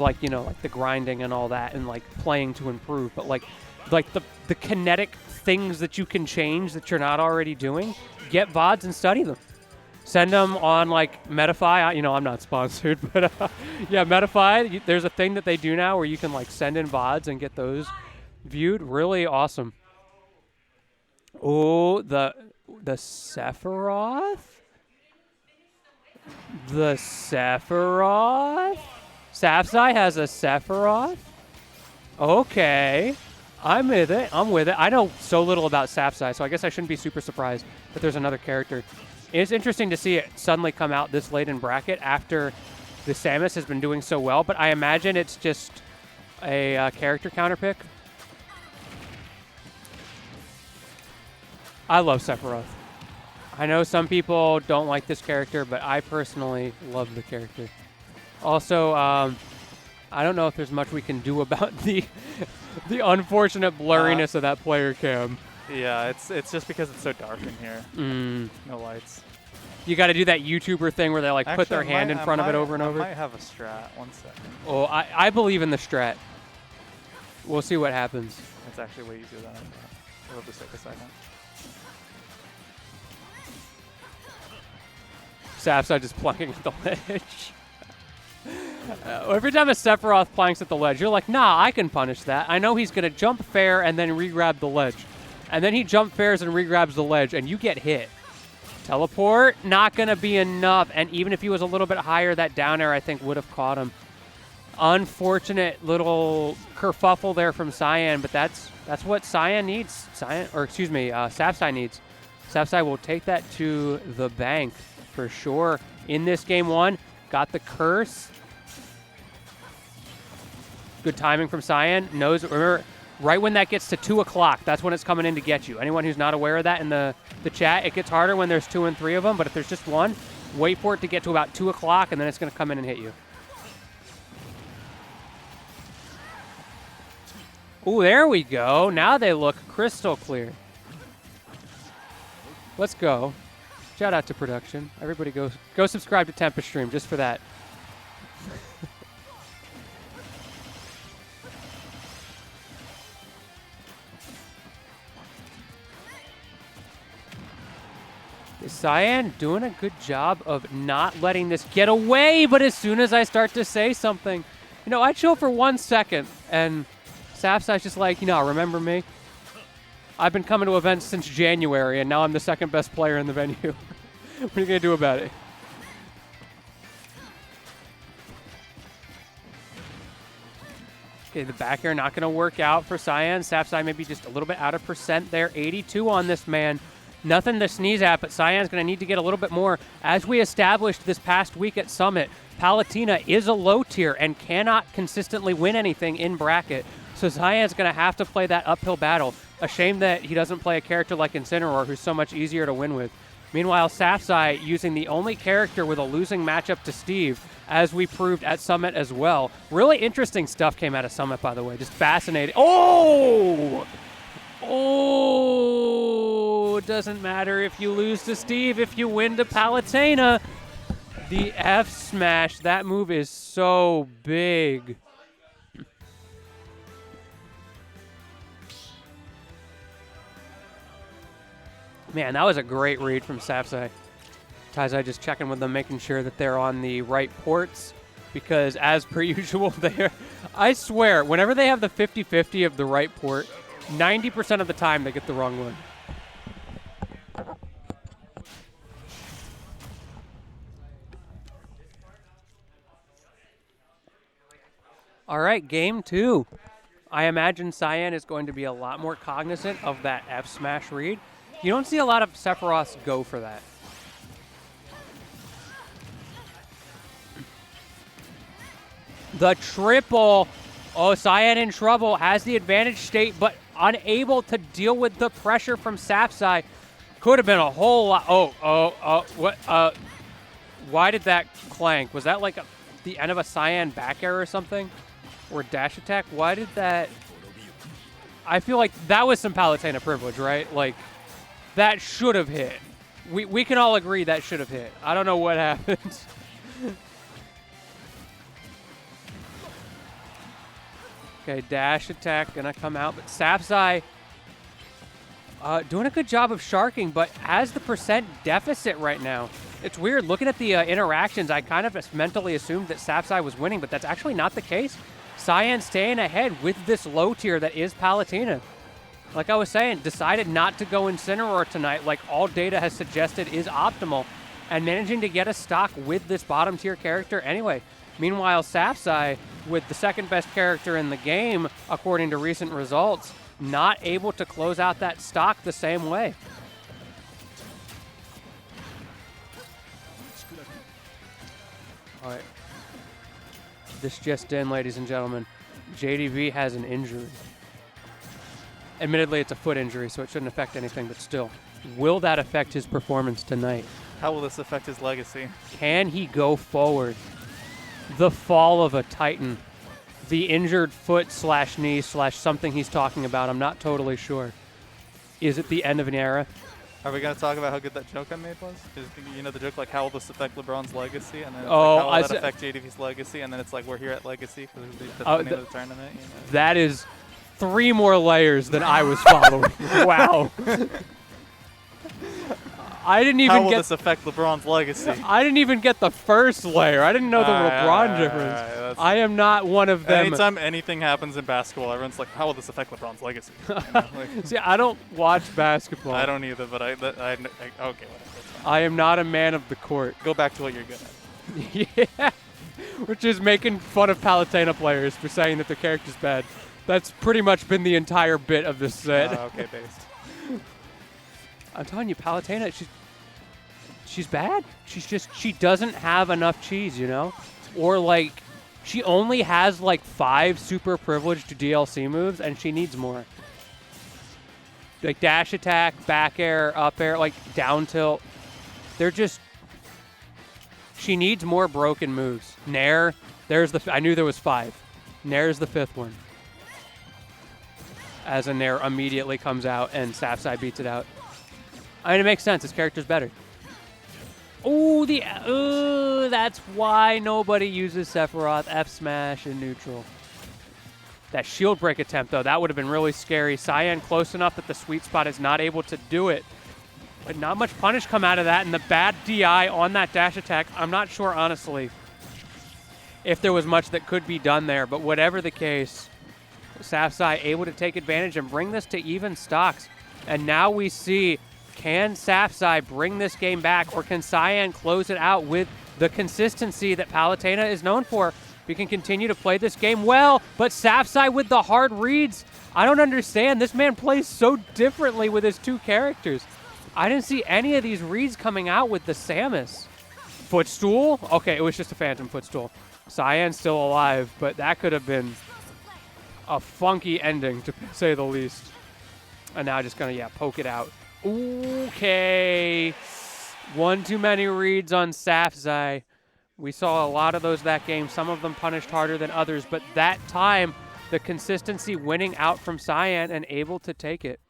like, you know, like the grinding and all that and like playing to improve, but like the kinetic things that you can change that you're not already doing, get VODs and study them. Send them on like Metafy. You know, I'm not sponsored, but yeah, Metafy. There's a thing that they do now where you can like send in VODs and get those viewed. Really awesome. Oh, the Sephiroth? The Sephiroth? Safzai has a Sephiroth? Okay. I'm with it. I'm with it. I know so little about Safzai, so I guess I shouldn't be super surprised that there's another character. It's interesting to see it suddenly come out this late in bracket after the Samus has been doing so well, but I imagine it's just a character counter pick. I love Sephiroth. I know some people don't like this character, but I personally love the character. Also, I don't know if there's much we can do about the unfortunate blurriness of that player cam. Yeah, it's just because it's so dark in here. No lights. You got to do that YouTuber thing where they like put their hand in front of it over and over. I might have a strat. 1 second. Oh, I believe in the strat. We'll see what happens. It's actually way easier than I thought. It'll just take a second. Safzai just planking at the ledge. Every time a Sephiroth planks at the ledge, you're like, nah, I can punish that. I know he's going to jump fair and then re-grab the ledge. And then he jump fairs and re-grabs the ledge, and you get hit. Teleport, not going to be enough. And even if he was a little bit higher, that down air, I think, would have caught him. Unfortunate little kerfuffle there from Cyan, but that's what Cyan needs. Safzai needs. Safzai will take that to the bank for sure. In this game one, got the curse. Good timing from Cyan. Knows, remember, right when that gets to 2 o'clock, that's when it's coming in to get you. Anyone who's not aware of that in the chat, it gets harder when there's 2 and 3 of them, but if there's just one, wait for it to get to about 2 o'clock, and then it's going to come in and hit you. Ooh, there we go. Now they look crystal clear. Let's go. Shout out to production. Everybody go subscribe to Tempest Stream just for that. Cyan doing a good job of not letting this get away, but as soon as I start to say something, you know, I chill for 1 second, and Safzai's just like, you know, remember me? I've been coming to events since January, and now I'm the second best player in the venue. What are you going to do about it? Okay, the back air not going to work out for Cyan. Safzai maybe just a little bit out of percent there. 82 on this man. Nothing to sneeze at, but Cyan's going to need to get a little bit more. As we established this past week at Summit, Palutena is a low tier and cannot consistently win anything in bracket. So Cyan's going to have to play that uphill battle. A shame that he doesn't play a character like Incineroar, who's so much easier to win with. Meanwhile, Safzai using the only character with a losing matchup to Steve, as we proved at Summit as well. Really interesting stuff came out of Summit, by the way. Just fascinating. Oh! Oh! It doesn't matter if you lose to Steve, if you win to Palutena. The F smash, that move is so big. Man, that was a great read from Safzai. Taizai just checking with them, making sure that they're on the right ports, because as per usual, I swear, whenever they have the 50-50 of the right port, 90% of the time they get the wrong one. All right, game 2. I imagine Cyan is going to be a lot more cognizant of that F smash read. You don't see a lot of Sephiroths go for that. The triple. Oh, Cyan in trouble. Has the advantage state, but unable to deal with the pressure from Safzai. Could have been a whole lot. What? Why did that clank? Was that like the end of a Cyan back air or something? Or dash attack? Why did that? I feel like that was some Palutena privilege, right? Like, that should have hit. We can all agree that should have hit. I don't know what happened. Okay, dash attack gonna come out, but Safzai doing a good job of sharking, but has the percent deficit right now. It's weird. Looking at the interactions, I kind of just mentally assumed that Safzai was winning, but that's actually not the case. Cyan staying ahead with this low tier that is Palutena. Like I was saying, decided not to go Incineroar tonight, like all data has suggested is optimal, and managing to get a stock with this bottom tier character anyway. Meanwhile, Safzai, with the second best character in the game, according to recent results, not able to close out that stock the same way. All right. This just in, ladies and gentlemen. JDV has an injury. Admittedly, it's a foot injury, so it shouldn't affect anything, but still. Will that affect his performance tonight? How will this affect his legacy? Can he go forward? The fall of a Titan. The injured foot slash knee slash something he's talking about. I'm not totally sure. Is it the end of an era? Are we going to talk about how good that joke I made was? You know the joke, like, how will this affect LeBron's legacy? And then it's like, how will that affect JDV's legacy? And then it's like, we're here at Legacy because that's the name of the tournament. You know? That is 3 more layers than I was following. Wow. I didn't even How will this affect LeBron's legacy? I didn't even get the first layer. I didn't know the LeBron difference. I am not one of them. Anytime anything happens in basketball, everyone's like, how will this affect LeBron's legacy? You know, like, see, I don't watch basketball. I don't either, but okay, whatever. I am not a man of the court. Go back to what you're good at. Yeah. Which is making fun of Palutena players for saying that their character's bad. That's pretty much been the entire bit of this set. Okay, based. I'm telling you, Palutena, she's bad. She doesn't have enough cheese, you know? Or like, she only has like 5 super privileged DLC moves and she needs more. Like dash attack, back air, up air, like down tilt. They're just, she needs more broken moves. Nair, I knew there was 5. Nair's the 5th one. As a Nair immediately comes out and Safzai beats it out. I mean, it makes sense. His character's better. Ooh, that's why nobody uses Sephiroth F smash in neutral. That shield break attempt, though, that would have been really scary. Cyan close enough that the sweet spot is not able to do it. But not much punish come out of that, and the bad DI on that dash attack, I'm not sure, honestly, if there was much that could be done there. But whatever the case, Safzai able to take advantage and bring this to even stocks. And now we see, can Safzai bring this game back, or can Cyan close it out with the consistency that Palutena is known for? We can continue to play this game well, but Safzai with the hard reads. I don't understand. This man plays so differently with his 2 characters. I didn't see any of these reads coming out with the Samus. Footstool? Okay, it was just a phantom footstool. Cyan's still alive, but that could have been a funky ending, to say the least. And now just gonna, poke it out. Okay. One too many reads on Safzai. We saw a lot of those that game. Some of them punished harder than others, but that time, the consistency winning out from Cyan and able to take it.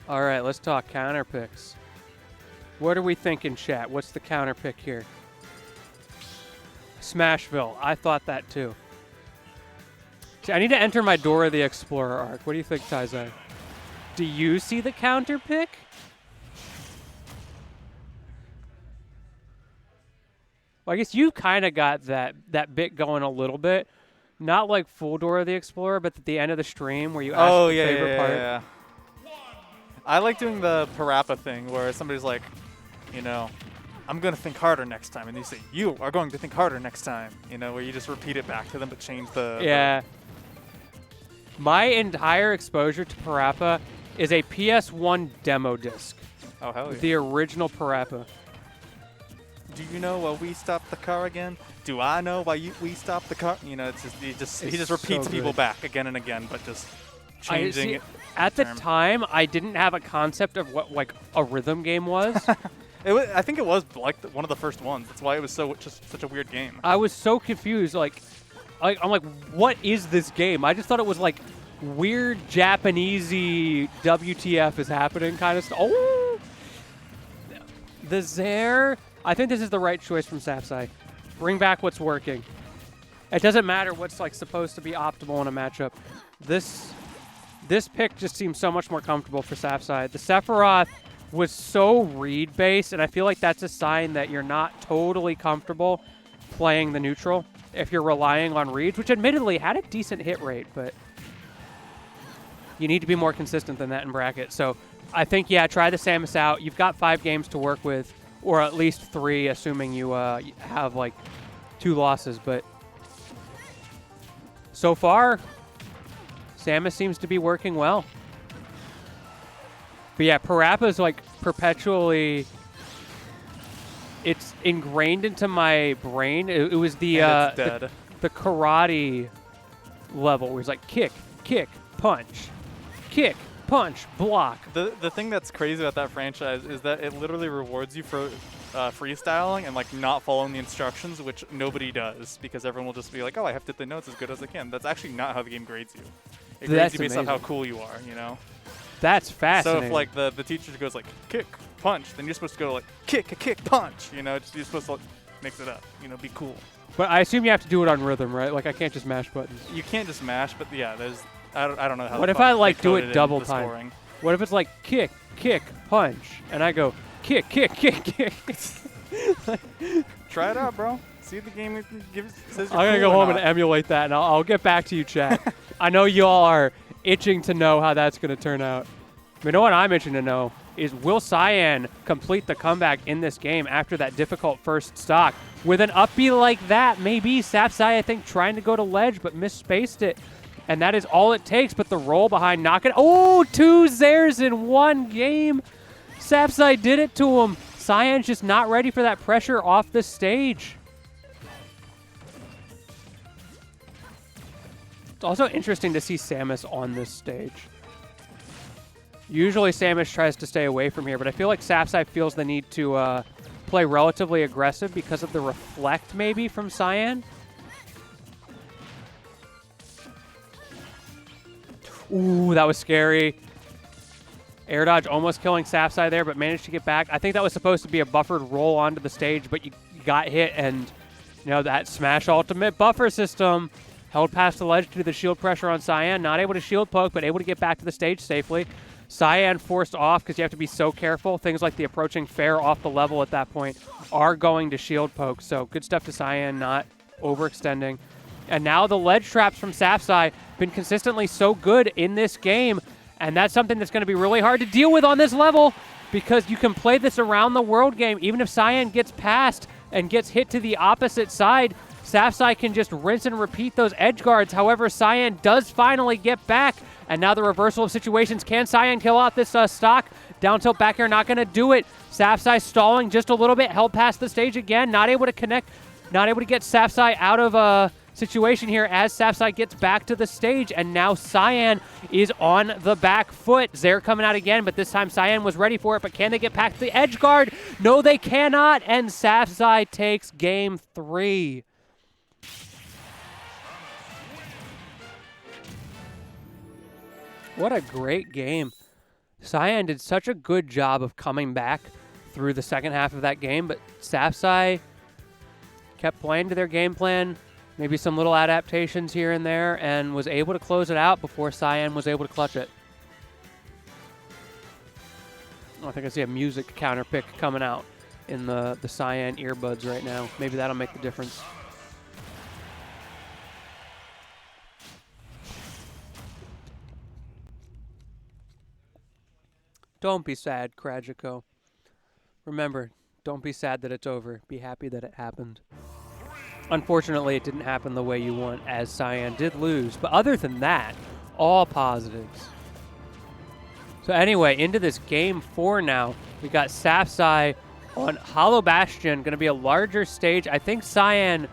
All right, let's talk counter picks. What are we thinking, chat? What's the counter pick here? Smashville. I thought that too. See, I need to enter my Dora the Explorer arc. What do you think, Taizai? Do you see the counter pick? Well, I guess you kind of got that bit going a little bit. Not like full Dora the Explorer, but at the end of the stream where you ask the favorite part. Yeah. I like doing the Parappa thing where somebody's like, you know, I'm going to think harder next time. And you say, you are going to think harder next time. You know, where you just repeat it back to them but change the... Yeah. My entire exposure to Parappa is a PS1 demo disc. Oh, hell yeah. The original Parappa. Do you know why we stopped the car again? Do I know why we stopped the car? You know, it's just he just repeats people back again and again, but just changing it. At the time, I didn't have a concept of what like a rhythm game was. I think it was like one of the first ones. That's why it was just such a weird game. I was so confused. I'm like, what is this game? I just thought it was like weird Japanesey WTF is happening kind of stuff. Oh, The Zair, I think this is the right choice from Safzai. Bring back what's working. It doesn't matter what's like supposed to be optimal in a matchup. This pick just seems so much more comfortable for Safzai. The Sephiroth was so read-based, and I feel like that's a sign that you're not totally comfortable playing the neutral if you're relying on reads, which admittedly had a decent hit rate, but you need to be more consistent than that in bracket. So I think, yeah, try the Samus out. You've got 5 games to work with, or at least 3, assuming you have like 2 losses. But so far, Samus seems to be working well. But yeah, Parappa's like perpetually, it's ingrained into my brain. It was the karate level where it's like kick, punch, block. The thing that's crazy about that franchise is that it literally rewards you for freestyling and like not following the instructions, which nobody does, because everyone will just be like, oh, I have to hit the notes as good as I can. That's actually not how the game grades you. It grades you based on how cool you are, you know? That's fascinating. So if like the teacher goes like kick, punch, then you're supposed to go like kick, punch, you know? You're supposed to like, mix it up, you know, be cool. But I assume you have to do it on rhythm, right? Like I can't just mash buttons. You can't just mash, but yeah, there's, I don't know how. What if I like do it double time? Scoring. What if it's like kick, punch, and I go kick. Try it out, bro. See if the game says you're I'm gonna cool go home or not. and emulate that, and I'll get back to you, chat. I know you all are itching to know how that's gonna turn out. But you know what I'm itching to know is, will Cyan complete the comeback in this game after that difficult first stock? With an up B like that, maybe Safzai, I think, trying to go to ledge, but misspaced it. And that is all it takes, but the roll behind knocking. Oh, 2 Zairs in 1 game. Safzai did it to him. Cyan's just not ready for that pressure off the stage. It's also interesting to see Samus on this stage. Usually Samus tries to stay away from here, but I feel like Safzai feels the need to play relatively aggressive because of the reflect maybe from Cyan. Ooh, that was scary. Air dodge almost killing Safzai there, but managed to get back. I think that was supposed to be a buffered roll onto the stage, but you got hit, and you know that smash ultimate buffer system held past the ledge due to the shield pressure on Cyan. Not able to shield poke, but able to get back to the stage safely. Cyan forced off because you have to be so careful. Things like the approaching fair off the level at that point are going to shield poke. So good stuff to Cyan, not overextending. And now the ledge traps from Safzai been consistently so good in this game. And that's something that's going to be really hard to deal with on this level, because you can play this around the world game. Even if Cyan gets past and gets hit to the opposite side, Safzai can just rinse and repeat those edge guards. However, Cyan does finally get back. And now the reversal of situations. Can Cyan kill out this stock? Down tilt back air, not going to do it. Safzai stalling just a little bit, held past the stage again. Not able to connect, not able to get Safzai out of a situation here as Safzai gets back to the stage. And now Cyan is on the back foot. Zair coming out again, but this time Cyan was ready for it. But can they get past the edge guard? No, they cannot. And Safzai takes game 3. What a great game. Cyan did such a good job of coming back through the second half of that game, but Safzai kept playing to their game plan, maybe some little adaptations here and there, and was able to close it out before Cyan was able to clutch it. I think I see a music counter pick coming out in the Cyan earbuds right now. Maybe that'll make the difference. Don't be sad, Krajiko. Remember, don't be sad that it's over. Be happy that it happened. Unfortunately, it didn't happen the way you want, as Cyan did lose. But other than that, all positives. So anyway, into this game 4 now. We got Safzai on Hollow Bastion, going to be a larger stage. I think Cyan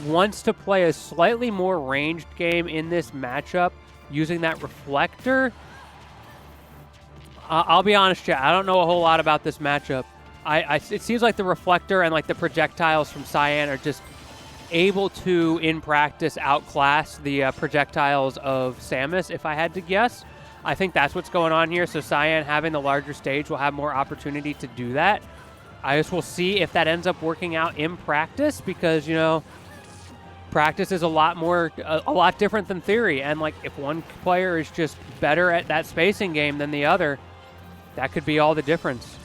wants to play a slightly more ranged game in this matchup using that reflector. I'll be honest, chat. I don't know a whole lot about this matchup. It seems like the reflector and like the projectiles from Cyan are just able to, in practice, outclass the projectiles of Samus, if I had to guess. I think that's what's going on here. So Cyan having the larger stage will have more opportunity to do that. I just will see if that ends up working out in practice because, you know, practice is a lot different than theory. And, like, if one player is just better at that spacing game than the other, that could be all the difference.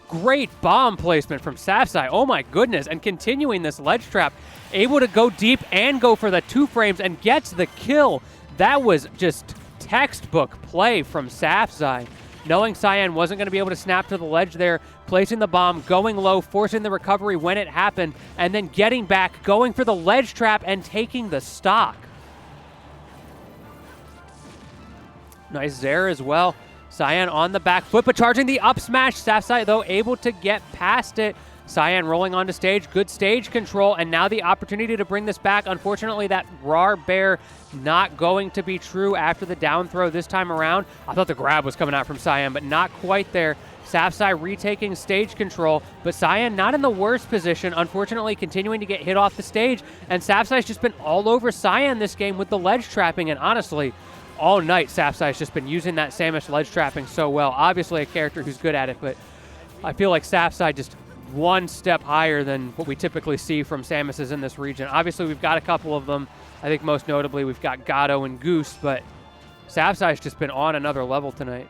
Great bomb placement from Safzai. Oh, my goodness. And continuing this ledge trap, able to go deep and go for the 2 frames and gets the kill. That was just textbook play from Safzai. Knowing Cyan wasn't going to be able to snap to the ledge there, placing the bomb, going low, forcing the recovery when it happened, and then getting back, going for the ledge trap, and taking the stock. Nice Zair as well. Cyan on the back foot, but charging the up smash. Safzai, though, able to get past it. Cyan rolling onto stage, good stage control, and now the opportunity to bring this back. Unfortunately, that raw bear not going to be true after the down throw this time around. I thought the grab was coming out from Cyan, but not quite there. Safzai retaking stage control, but Cyan not in the worst position, unfortunately continuing to get hit off the stage, and Safzai's just been all over Cyan this game with the ledge trapping, and honestly, all night Safzai's just been using that Samus ledge trapping so well. Obviously a character who's good at it, but I feel like Safzai just one step higher than what we typically see from Samuses in this region. Obviously, we've got a couple of them. I think most notably, we've got Gato and Goose, but Safzai's just been on another level tonight.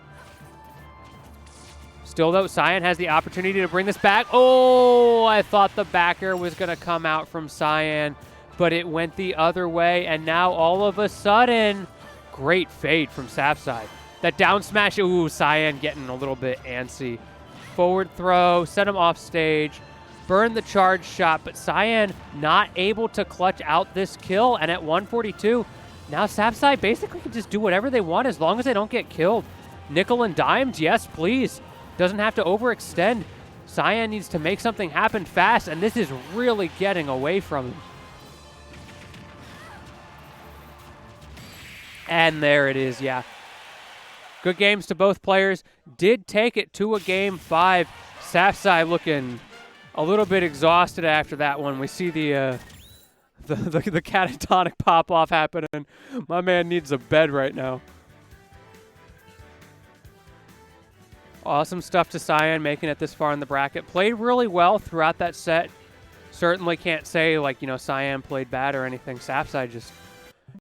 Still, though, Cyan has the opportunity to bring this back. Oh, I thought the backer was going to come out from Cyan, but it went the other way, and now all of a sudden, great fade from Safzai. That down smash, ooh, Cyan getting a little bit antsy. Forward throw, set him off stage, burn the charge shot, but Cyan not able to clutch out this kill, and at 142, now Safzai basically can just do whatever they want as long as they don't get killed. Nickel and dimes, yes, please. Doesn't have to overextend. Cyan needs to make something happen fast, and this is really getting away from him. And there it is, yeah. Good games to both players. Did take it to a game 5. Safzai looking a little bit exhausted after that one. We see the catatonic pop-off happening. My man needs a bed right now. Awesome stuff to Cyan, making it this far in the bracket. Played really well throughout that set. Certainly can't say, like, you know, Cyan played bad or anything. Safzai just